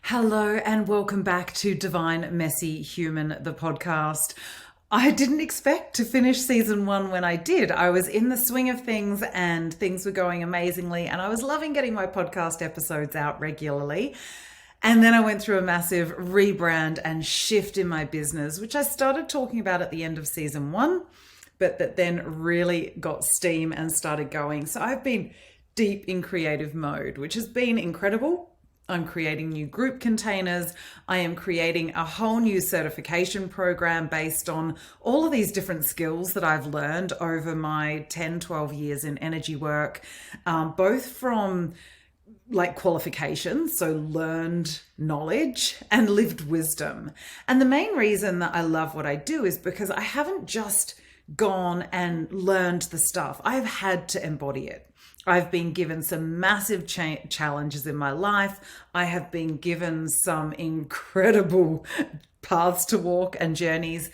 Hello and welcome back to Divine Messy Human, the podcast. I didn't expect to finish season 1 when I did. I was in the swing of things and things were going amazingly and I was loving getting my podcast episodes out regularly. And then I went through a massive rebrand and shift in my business, which I started talking about at the end of season 1, but that then really got steam and started going. So I've been deep in creative mode, which has been incredible. I'm creating new group containers. I am creating a whole new certification program based on all of these different skills that I've learned over my 10, 12 years in energy work, both from like qualifications, so learned knowledge and lived wisdom. And the main reason that I love what I do is because I haven't just gone and learned the stuff. I've had to embody it. I've been given some massive challenges in my life. I have been given some incredible paths to walk and journeys.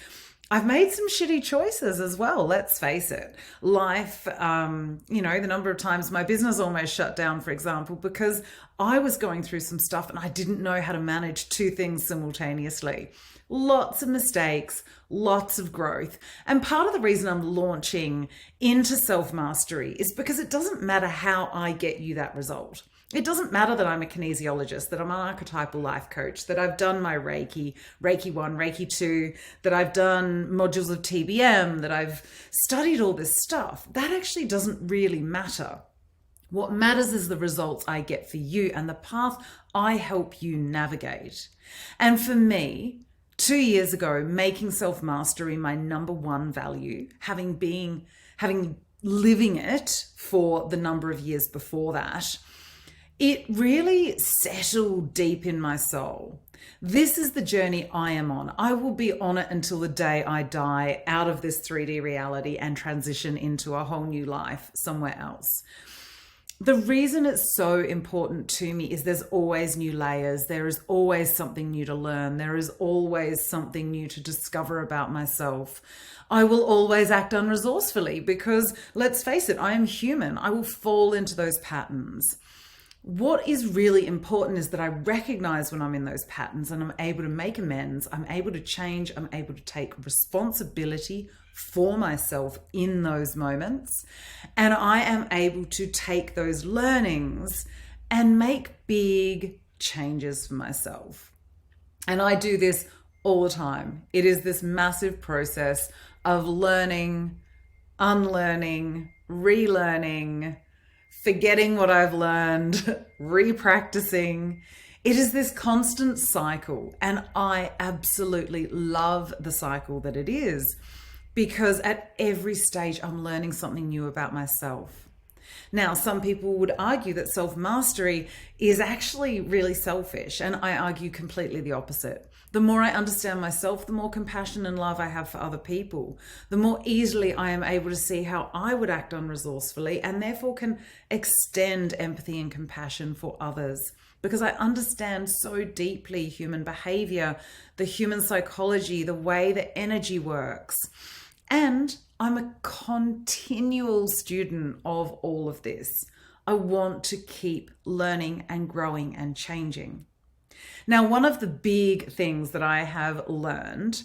I've made some shitty choices as well, let's face it. Life, the number of times my business almost shut down, for example, because I was going through some stuff and I didn't know how to manage two things simultaneously. Lots of mistakes, lots of growth. And part of the reason I'm launching into self-mastery is because it doesn't matter how I get you that result. It doesn't matter that I'm a kinesiologist, that I'm an archetypal life coach, that I've done my Reiki 1, Reiki 2, that I've done modules of TBM, that I've studied all this stuff. That actually doesn't really matter. What matters is the results I get for you and the path I help you navigate. And for me, 2 years ago, making self-mastery my number one value, having living it for the number of years before that, it really settled deep in my soul. This is the journey I am on. I will be on it until the day I die out of this 3D reality and transition into a whole new life somewhere else. The reason it's so important to me is there's always new layers. There is always something new to learn. There is always something new to discover about myself. I will always act unresourcefully because, let's face it, I am human. I will fall into those patterns. What is really important is that I recognize when I'm in those patterns and I'm able to make amends. I'm able to change. I'm able to take responsibility for myself in those moments. And I am able to take those learnings and make big changes for myself. And I do this all the time. It is this massive process of learning, unlearning, relearning, forgetting what I've learned, repracticing. It is this constant cycle, and I absolutely love the cycle that it is because at every stage I'm learning something new about myself. Now, some people would argue that self-mastery is actually really selfish, and I argue completely the opposite. The more I understand myself, the more compassion and love I have for other people, the more easily I am able to see how I would act unresourcefully and therefore can extend empathy and compassion for others. Because I understand so deeply human behavior, the human psychology, the way that energy works. And I'm a continual student of all of this. I want to keep learning and growing and changing. Now, one of the big things that I have learned,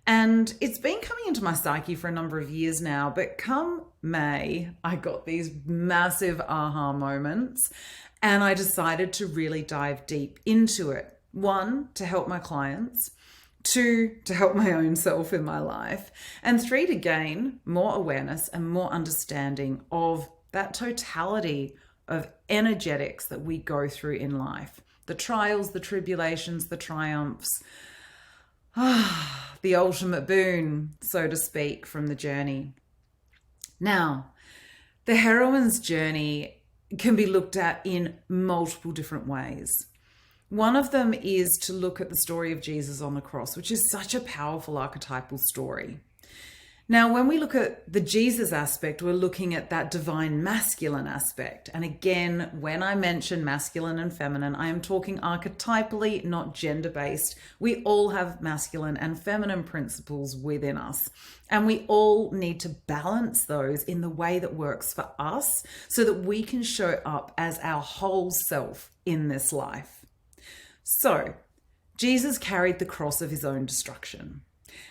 and it's been coming into my psyche for a number of years now, but come May, I got these massive aha moments and I decided to really dive deep into it. 1, to help my clients. 2, to help my own self in my life. And 3, to gain more awareness and more understanding of that totality of energetics that we go through in life. The trials, the tribulations, the triumphs, the ultimate boon, so to speak, from the journey. Now, the heroine's journey can be looked at in multiple different ways. One of them is to look at the story of Jesus on the cross, which is such a powerful archetypal story. Now, when we look at the Jesus aspect, we're looking at that divine masculine aspect. And again, when I mention masculine and feminine, I am talking archetypally, not gender-based. We all have masculine and feminine principles within us. And we all need to balance those in the way that works for us so that we can show up as our whole self in this life. So, Jesus carried the cross of his own destruction,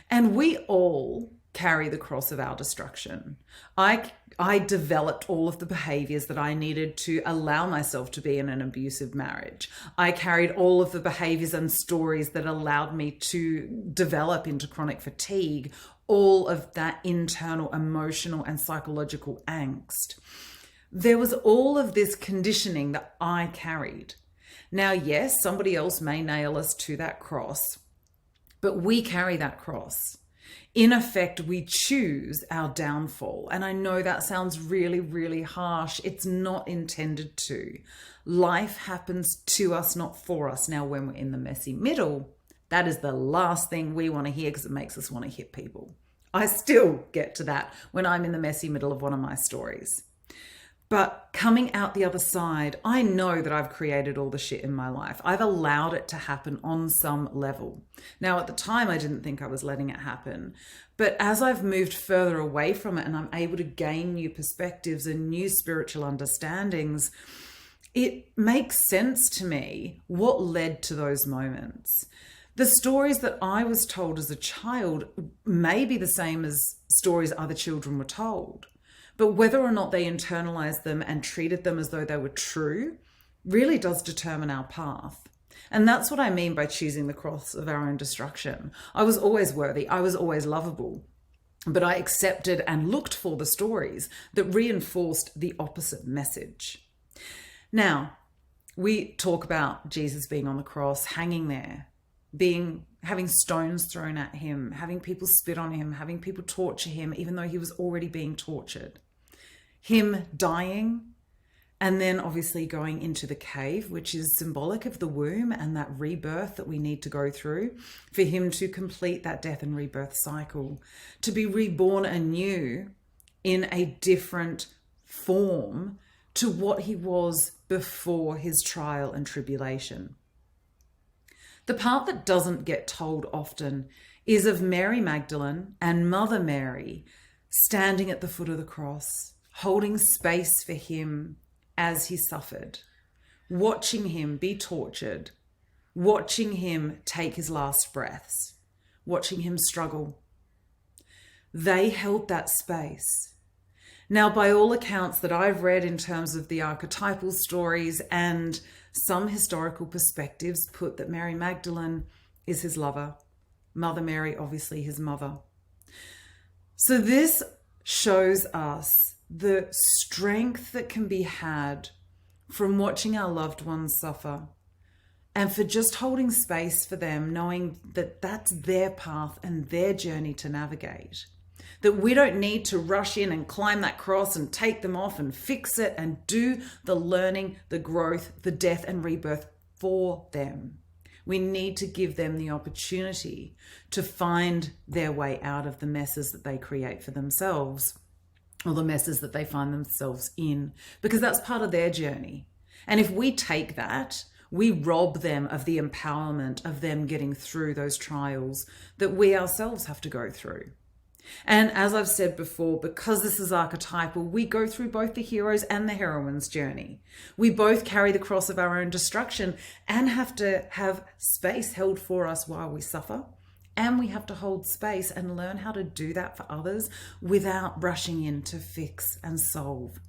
and we all carry the cross of our destruction. I developed all of the behaviors that I needed to allow myself to be in an abusive marriage. I carried all of the behaviors and stories that allowed me to develop into chronic fatigue, all of that internal emotional and psychological angst. There was all of this conditioning that I carried. Now, yes, somebody else may nail us to that cross, but we carry that cross. In effect, we choose our downfall. And I know that sounds really, really harsh. It's not intended to. Life happens to us, not for us. Now, when we're in the messy middle, that is the last thing we want to hear because it makes us want to hit people. I still get to that when I'm in the messy middle of one of my stories. But coming out the other side, I know that I've created all the shit in my life. I've allowed it to happen on some level. Now, at the time, I didn't think I was letting it happen. But as I've moved further away from it and I'm able to gain new perspectives and new spiritual understandings, it makes sense to me what led to those moments. The stories that I was told as a child may be the same as stories other children were told. But whether or not they internalized them and treated them as though they were true really does determine our path. And that's what I mean by choosing the cross of our own destruction. I was always worthy. I was always lovable. But I accepted and looked for the stories that reinforced the opposite message. Now, we talk about Jesus being on the cross, hanging there, having stones thrown at him, having people spit on him, having people torture him, even though he was already being tortured. Him dying, and then obviously going into the cave, which is symbolic of the womb and that rebirth that we need to go through for him to complete that death and rebirth cycle, to be reborn anew in a different form to what he was before his trial and tribulation. The part that doesn't get told often is of Mary Magdalene and Mother Mary standing at the foot of the cross, holding space for him as he suffered, watching him be tortured, watching him take his last breaths, watching him struggle. They held that space. Now, by all accounts that I've read in terms of the archetypal stories and some historical perspectives put that Mary Magdalene is his lover, Mother Mary, obviously his mother. So this shows us the strength that can be had from watching our loved ones suffer and for just holding space for them, knowing that that's their path and their journey to navigate. That we don't need to rush in and climb that cross and take them off and fix it and do the learning, the growth, the death and rebirth for them. We need to give them the opportunity to find their way out of the messes that they create for themselves, or the messes that they find themselves in, because that's part of their journey. And if we take that, we rob them of the empowerment of them getting through those trials that we ourselves have to go through. And as I've said before, because this is archetypal, we go through both the hero's and the heroine's journey. We both carry the cross of our own destruction and have to have space held for us while we suffer. And we have to hold space and learn how to do that for others without rushing in to fix and solve.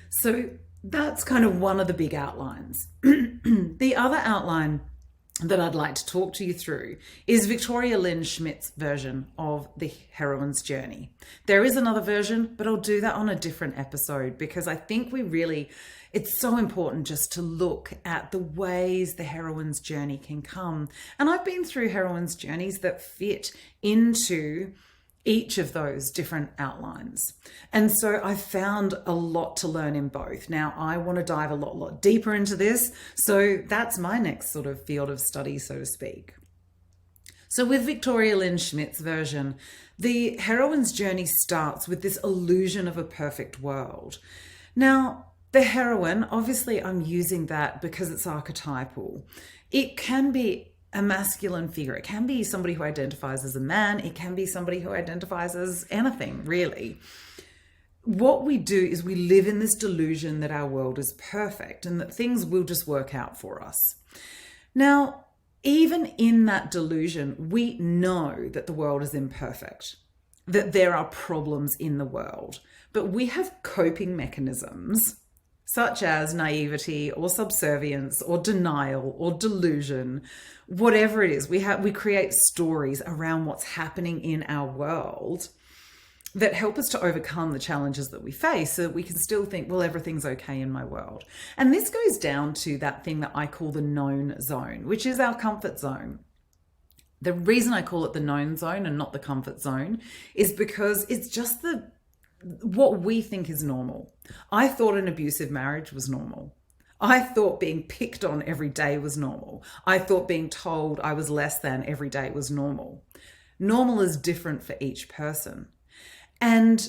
So that's kind of one of the big outlines. The other outline that I'd like to talk to you through is Victoria Lynn Schmidt's version of the heroine's journey. There is another version, but I'll do that on a different episode because I think it's so important just to look at the ways the heroine's journey can come. And I've been through heroine's journeys that fit into each of those different outlines. And so I found a lot to learn in both. Now I want to dive a lot deeper into this. So that's my next sort of field of study, so to speak. So with Victoria Lynn Schmidt's version, the heroine's journey starts with this illusion of a perfect world. Now, the heroine, obviously I'm using that because it's archetypal. It can be a masculine figure. It can be somebody who identifies as a man. It can be somebody who identifies as anything, really. What we do is we live in this delusion that our world is perfect and that things will just work out for us. Now, even in that delusion, we know that the world is imperfect, that there are problems in the world, but we have coping mechanisms such as naivety or subservience or denial or delusion, whatever it is. We create stories around what's happening in our world that help us to overcome the challenges that we face so that we can still think, well, everything's okay in my world. And this goes down to that thing that I call the known zone, which is our comfort zone. The reason I call it the known zone and not the comfort zone is because it's just what we think is normal. I thought an abusive marriage was normal. I thought being picked on every day was normal. I thought being told I was less than every day was normal. Normal is different for each person. And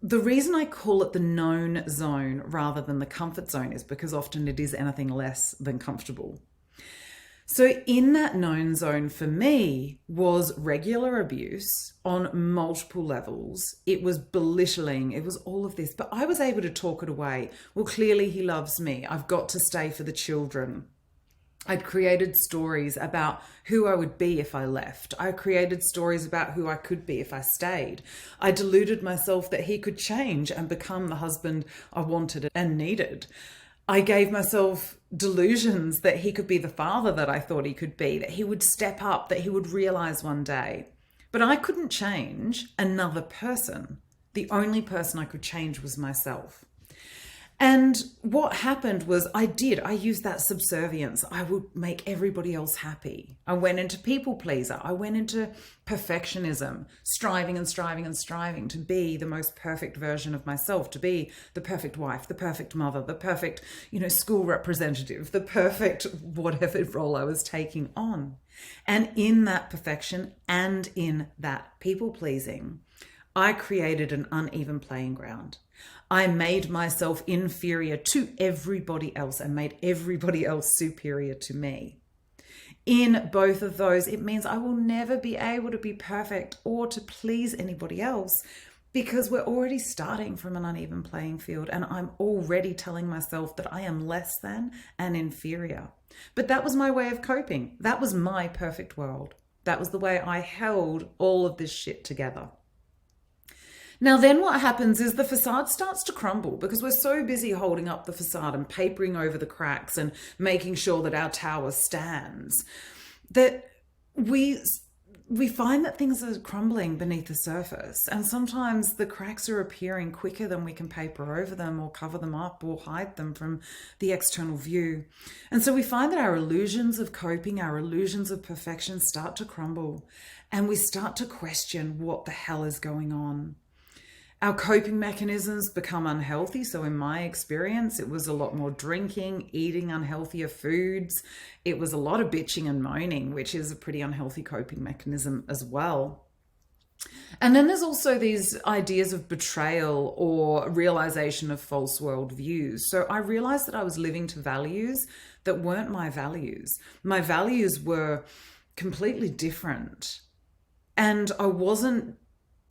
the reason I call it the known zone rather than the comfort zone is because often it is anything less than comfortable. So in that known zone for me was regular abuse on multiple levels. It was belittling. It was all of this, but I was able to talk it away. Well, clearly he loves me. I've got to stay for the children. I'd created stories about who I would be if I left. I created stories about who I could be if I stayed. I deluded myself that he could change and become the husband I wanted and needed. I gave myself delusions that he could be the father that I thought he could be, that he would step up, that he would realize one day. But I couldn't change another person. The only person I could change was myself. And what happened was I used that subservience. I would make everybody else happy. I went into people pleaser. I went into perfectionism, striving and striving and striving to be the most perfect version of myself, to be the perfect wife, the perfect mother, the perfect, school representative, the perfect whatever role I was taking on. And in that perfection and in that people pleasing, I created an uneven playing ground. I made myself inferior to everybody else and made everybody else superior to me. In both of those, it means I will never be able to be perfect or to please anybody else because we're already starting from an uneven playing field and I'm already telling myself that I am less than and inferior. But that was my way of coping. That was my perfect world. That was the way I held all of this shit together. Now then what happens is the facade starts to crumble because we're so busy holding up the facade and papering over the cracks and making sure that our tower stands that we find that things are crumbling beneath the surface. And sometimes the cracks are appearing quicker than we can paper over them or cover them up or hide them from the external view. And so we find that our illusions of coping, our illusions of perfection start to crumble and we start to question what the hell is going on. Our coping mechanisms become unhealthy. So in my experience, it was a lot more drinking, eating unhealthier foods. It was a lot of bitching and moaning, which is a pretty unhealthy coping mechanism as well. And then there's also these ideas of betrayal or realization of false worldviews. So I realized that I was living to values that weren't my values. My values were completely different. And I wasn't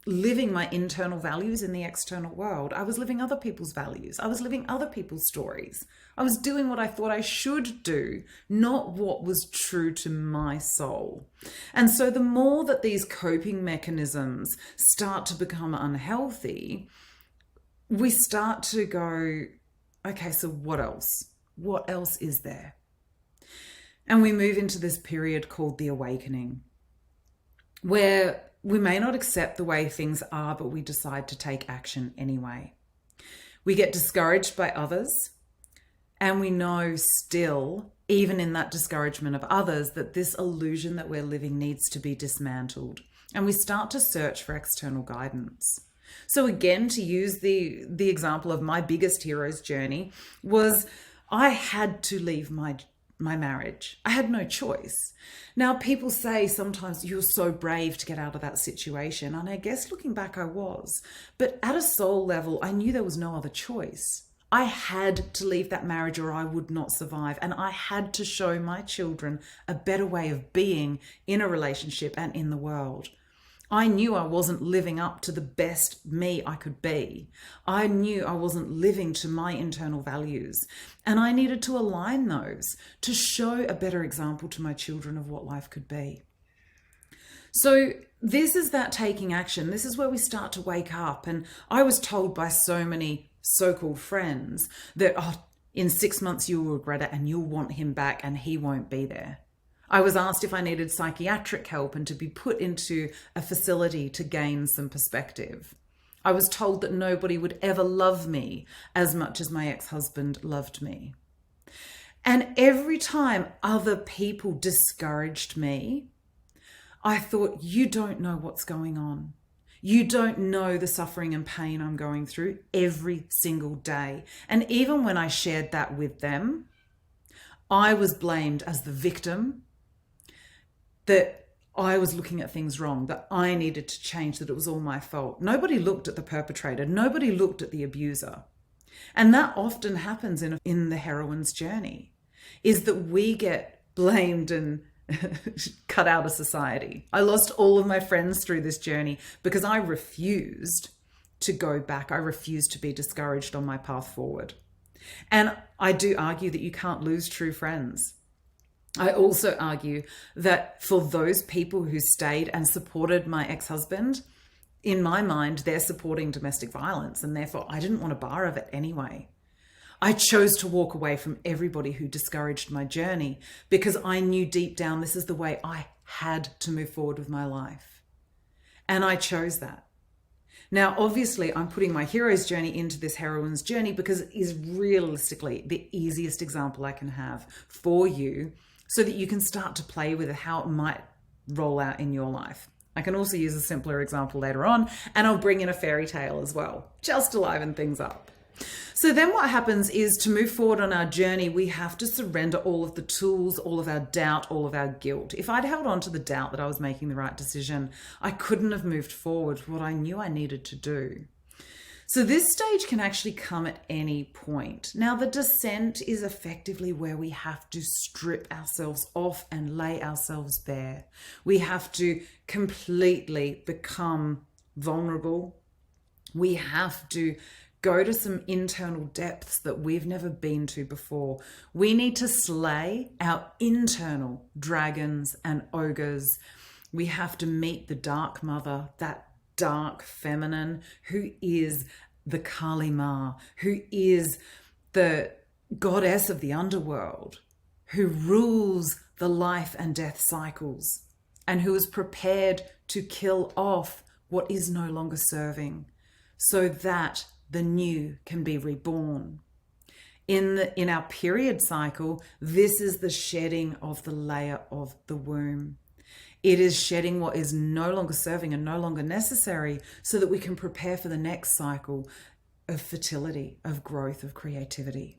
living my internal values in the external world. I was living other people's values. I was living other people's stories. I was doing what I thought I should do, not what was true to my soul. And so the more that these coping mechanisms start to become unhealthy, we start to go, okay, so what else? What else is there? And we move into this period called the awakening, where we may not accept the way things are, but we decide to take action anyway. We get discouraged by others, and we know still, even in that discouragement of others, that this illusion that we're living needs to be dismantled. And we start to search for external guidance. So again, to use the example of my biggest hero's journey was I had to leave my marriage. I had no choice. Now, people say sometimes you're so brave to get out of that situation. And I guess looking back, I was. But at a soul level, I knew there was no other choice. I had to leave that marriage or I would not survive. And I had to show my children a better way of being in a relationship and in the world. I knew I wasn't living up to the best me I could be. I knew I wasn't living to my internal values. And I needed to align those to show a better example to my children of what life could be. So this is that taking action. This is where we start to wake up. And I was told by so many so-called friends that, oh, in 6 months you'll regret it and you'll want him back and he won't be there. I was asked if I needed psychiatric help and to be put into a facility to gain some perspective. I was told that nobody would ever love me as much as my ex-husband loved me. And every time other people discouraged me, I thought, you don't know what's going on. You don't know the suffering and pain I'm going through every single day. And even when I shared that with them, I was blamed as the victim, that I was looking at things wrong, that I needed to change, that it was all my fault. Nobody looked at the perpetrator. Nobody looked at the abuser. And that often happens in the heroine's journey, is that we get blamed and cut out of society. I lost all of my friends through this journey because I refused to go back. I refused to be discouraged on my path forward. And I do argue that you can't lose true friends. I also argue that for those people who stayed and supported my ex-husband, in my mind, they're supporting domestic violence, and therefore I didn't want a bar of it anyway. I chose to walk away from everybody who discouraged my journey because I knew deep down this is the way I had to move forward with my life. And I chose that. Now, obviously, I'm putting my hero's journey into this heroine's journey because it is realistically the easiest example I can have for you, so that you can start to play with how it might roll out in your life. I can also use a simpler example later on, and I'll bring in a fairy tale as well, just to liven things up. So then what happens is, to move forward on our journey, we have to surrender all of the tools, all of our doubt, all of our guilt. If I'd held on to the doubt that I was making the right decision, I couldn't have moved forward what I knew I needed to do. So this stage can actually come at any point. Now, the descent is effectively where we have to strip ourselves off and lay ourselves bare. We have to completely become vulnerable. We have to go to some internal depths that we've never been to before. We need to slay our internal dragons and ogres. We have to meet the dark mother, that dark feminine, who is the Kali Ma, who is the goddess of the underworld, who rules the life and death cycles, and who is prepared to kill off what is no longer serving, so that the new can be reborn. In our period cycle, this is the shedding of the layer of the womb. It is shedding what is no longer serving and no longer necessary, so that we can prepare for the next cycle of fertility, of growth, of creativity.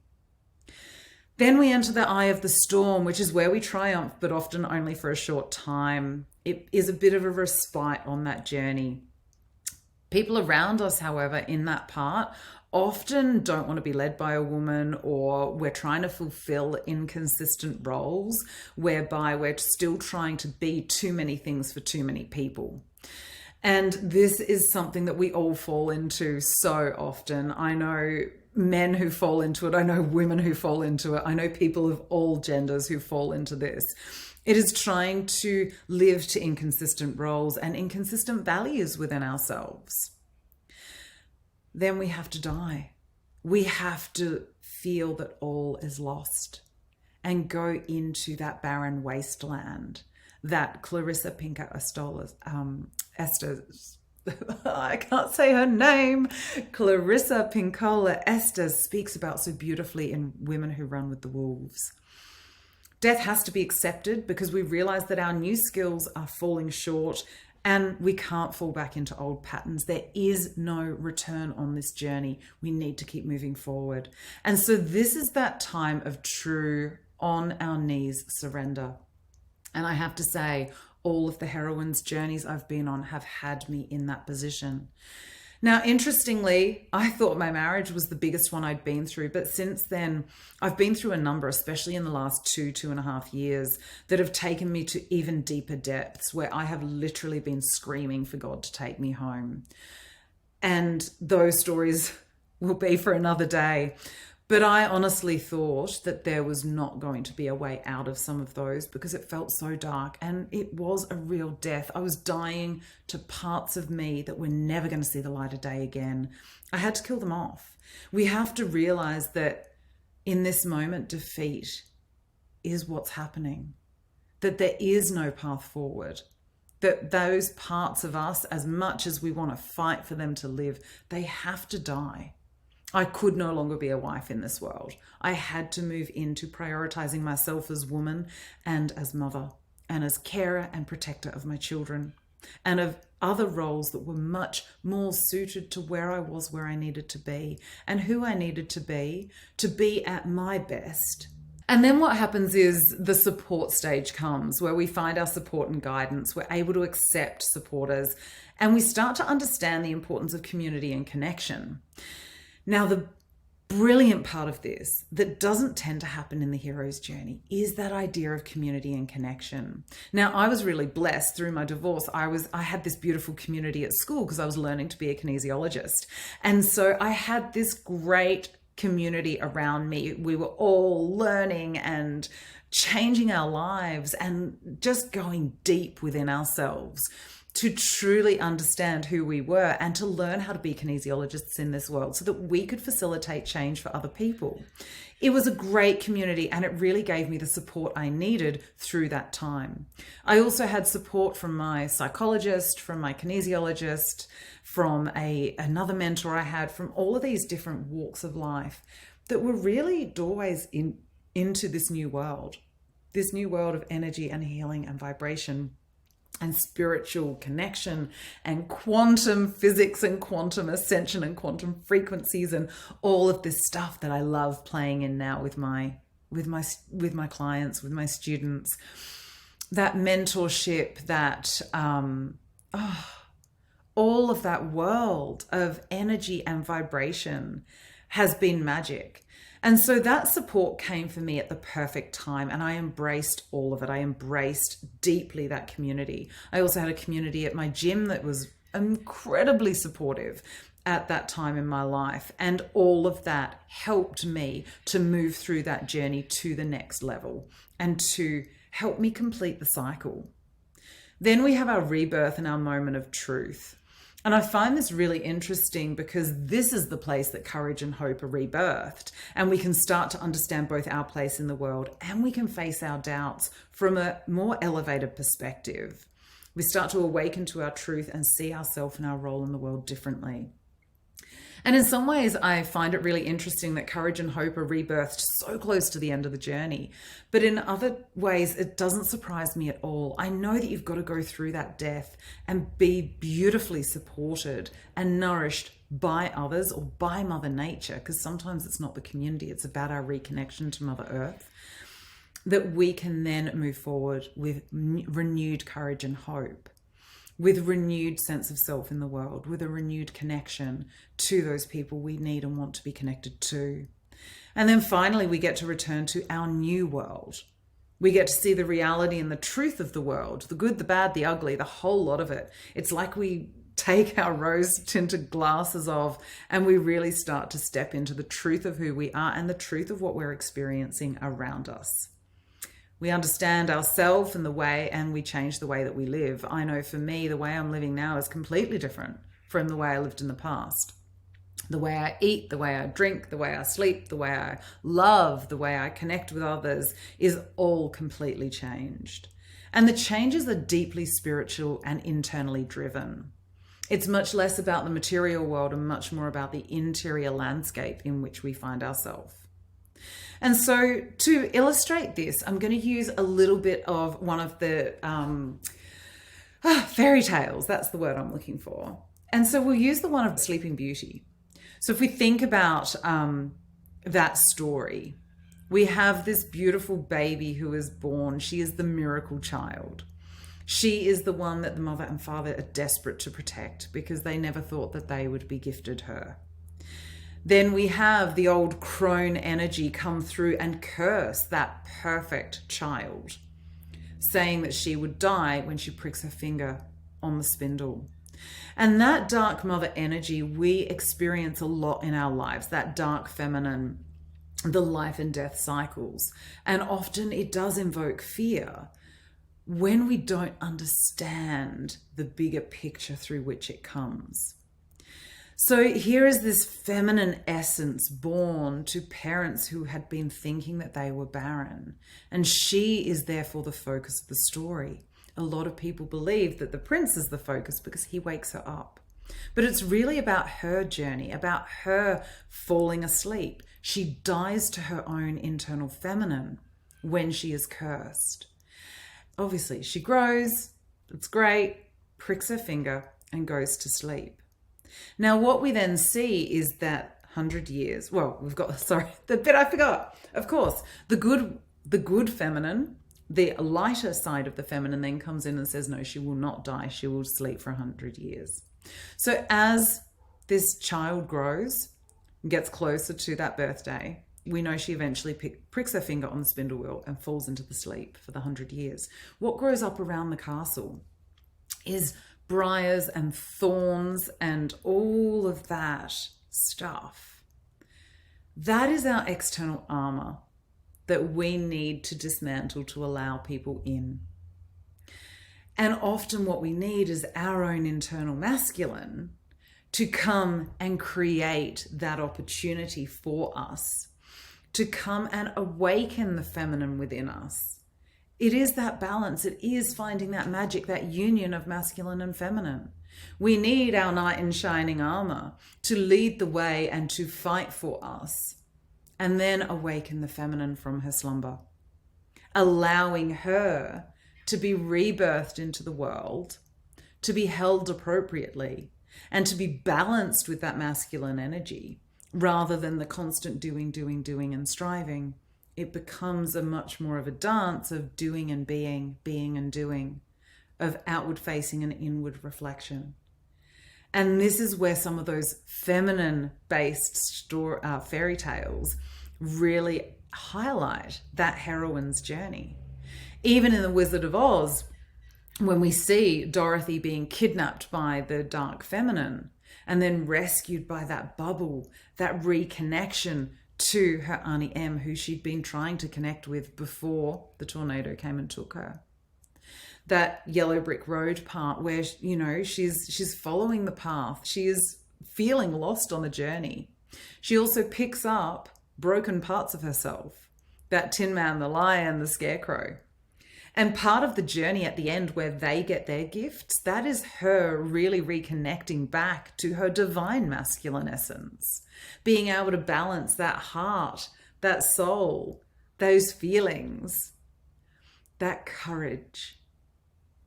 Then we enter the eye of the storm, which is where we triumph, but often only for a short time. It is a bit of a respite on that journey. People around us, however, in that part often don't want to be led by a woman, or we're trying to fulfill inconsistent roles whereby we're still trying to be too many things for too many people. And this is something that we all fall into so often. I know men who fall into it. I know women who fall into it. I know people of all genders who fall into this. It is trying to live to inconsistent roles and inconsistent values within ourselves. Then we have to die. We have to feel that all is lost and go into that barren wasteland that Clarissa Pinkola Estes, I can't say her name, Clarissa Pinkola Estes speaks about so beautifully in Women Who Run with the Wolves. Death has to be accepted because we realize that our new skills are falling short and we can't fall back into old patterns. There is no return on this journey. We need to keep moving forward. And so this is that time of true on our knees surrender. And I have to say, all of the heroines' journeys I've been on have had me in that position. Now, interestingly, I thought my marriage was the biggest one I'd been through, but since then, I've been through a number, especially in the last 2.5 years, that have taken me to even deeper depths where I have literally been screaming for God to take me home. And those stories will be for another day. But I honestly thought that there was not going to be a way out of some of those because it felt so dark, and it was a real death. I was dying to parts of me that were never going to see the light of day again. I had to kill them off. We have to realize that in this moment, defeat is what's happening, that there is no path forward, that those parts of us, as much as we want to fight for them to live, they have to die. I could no longer be a wife in this world. I had to move into prioritizing myself as woman and as mother and as carer and protector of my children and of other roles that were much more suited to where I was, where I needed to be and who I needed to be at my best. And then what happens is the support stage comes where we find our support and guidance. We're able to accept supporters and we start to understand the importance of community and connection. Now, the brilliant part of this that doesn't tend to happen in the hero's journey is that idea of community and connection. Now, I was really blessed through my divorce. I had this beautiful community at school because I was learning to be a kinesiologist. And so I had this great community around me. We were all learning and changing our lives and just going deep within ourselves to truly understand who we were and to learn how to be kinesiologists in this world so that we could facilitate change for other people. It was a great community and it really gave me the support I needed through that time. I also had support from my psychologist, from my kinesiologist, from another mentor I had, from all of these different walks of life that were really doorways into this new world of energy and healing and vibration and spiritual connection and quantum physics and quantum ascension and quantum frequencies and all of this stuff that I love playing in now with my clients, with my students. That mentorship, that all of that world of energy and vibration has been magic. And so that support came for me at the perfect time and I embraced all of it. I embraced deeply that community. I also had a community at my gym that was incredibly supportive at that time in my life. And all of that helped me to move through that journey to the next level and to help me complete the cycle. Then we have our rebirth and our moment of truth. And I find this really interesting because this is the place that courage and hope are rebirthed. And we can start to understand both our place in the world and we can face our doubts from a more elevated perspective. We start to awaken to our truth and see ourselves and our role in the world differently. And in some ways, I find it really interesting that courage and hope are rebirthed so close to the end of the journey. But in other ways, it doesn't surprise me at all. I know that you've got to go through that death and be beautifully supported and nourished by others or by Mother Nature, because sometimes it's not the community, it's about our reconnection to Mother Earth, that we can then move forward with renewed courage and hope, with renewed sense of self in the world, with a renewed connection to those people we need and want to be connected to. And then finally, we get to return to our new world. We get to see the reality and the truth of the world, the good, the bad, the ugly, the whole lot of it. It's like we take our rose-tinted glasses off and we really start to step into the truth of who we are and the truth of what we're experiencing around us. We understand ourselves and we change the way that we live. I know for me, the way I'm living now is completely different from the way I lived in the past. The way I eat, the way I drink, the way I sleep, the way I love, the way I connect with others is all completely changed. And the changes are deeply spiritual and internally driven. It's much less about the material world and much more about the interior landscape in which we find ourselves. And so to illustrate this, I'm going to use a little bit of one of the fairy tales. That's the word I'm looking for. And so we'll use the one of Sleeping Beauty. So if we think about that story, we have this beautiful baby who is born. She is the miracle child. She is the one that the mother and father are desperate to protect because they never thought that they would be gifted her. Then we have the old crone energy come through and curse that perfect child, saying that she would die when she pricks her finger on the spindle. And that dark mother energy we experience a lot in our lives, that dark feminine, the life and death cycles. And often it does invoke fear when we don't understand the bigger picture through which it comes. So here is this feminine essence born to parents who had been thinking that they were barren. And she is therefore the focus of the story. A lot of people believe that the prince is the focus because he wakes her up. But it's really about her journey, about her falling asleep. She dies to her own internal feminine when she is cursed. Obviously, she grows, it's great, pricks her finger and goes to sleep. Now, what we then see is that 100 years, well, we've got, the bit I forgot. Of course, the good feminine, the lighter side of the feminine then comes in and says, no, she will not die. She will sleep for 100 years. So as this child grows, gets closer to that birthday, we know she eventually pricks her finger on the spindle wheel and falls into the sleep for the 100 years. What grows up around the castle is briars and thorns and all of that stuff. That is our external armor that we need to dismantle to allow people in. And often what we need is our own internal masculine to come and create that opportunity for us, to come and awaken the feminine within us. It is that balance. It is finding that magic, that union of masculine and feminine. We need our knight in shining armor to lead the way and to fight for us, and then awaken the feminine from her slumber, allowing her to be rebirthed into the world, to be held appropriately, and to be balanced with that masculine energy, rather than the constant doing, and striving. It becomes a much more of a dance of doing and being and doing, of outward facing and inward reflection. And this is where some of those feminine-based fairy tales really highlight that heroine's journey. Even in The Wizard of Oz, when we see Dorothy being kidnapped by the dark feminine and then rescued by that bubble, that reconnection to her Auntie Em, who she'd been trying to connect with before the tornado came and took her. That yellow brick road part where, she's following the path. She is feeling lost on the journey. She also picks up broken parts of herself. That Tin Man, the Lion, the Scarecrow. And part of the journey at the end where they get their gifts, that is her really reconnecting back to her divine masculine essence. Being able to balance that heart, that soul, those feelings, that courage.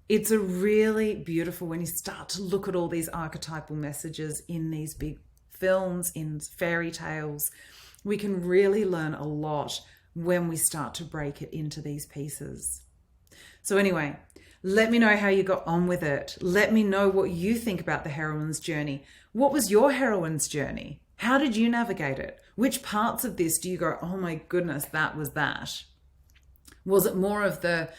It's a really beautiful, when you start to look at all these archetypal messages in these big films, in fairy tales, we can really learn a lot when we start to break it into these pieces. So anyway, let me know how you got on with it. Let me know what you think about the heroine's journey. What was your heroine's journey? How did you navigate it? Which parts of this do you go, oh my goodness, that was that? Was it more of the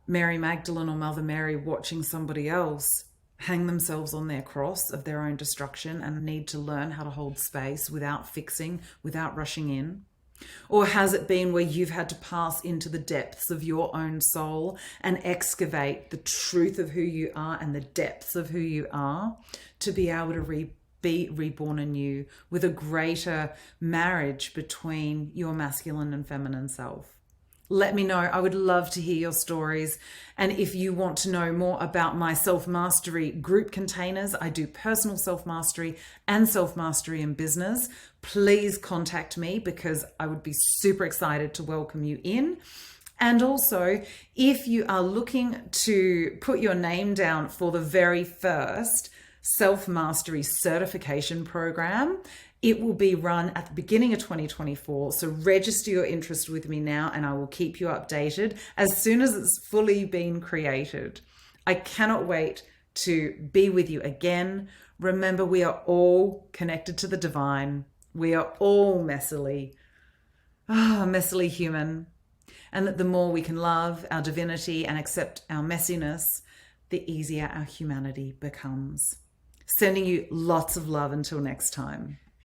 Mary Magdalene or Mother Mary watching somebody else hang themselves on their cross of their own destruction and need to learn how to hold space without fixing, without rushing in? Or has it been where you've had to pass into the depths of your own soul and excavate the truth of who you are and the depths of who you are to be able to be reborn anew with a greater marriage between your masculine and feminine self? Let me know. I would love to hear your stories. And if you want to know more about my self-mastery group containers, I do personal self-mastery and self-mastery in business. Please contact me because I would be super excited to welcome you in. And also, if you are looking to put your name down for the very first self-mastery certification program, it will be run at the beginning of 2024. So register your interest with me now and I will keep you updated as soon as it's fully been created. I cannot wait to be with you again. Remember, we are all connected to the divine. We are all messily human. And that the more we can love our divinity and accept our messiness, the easier our humanity becomes. Sending you lots of love until next time.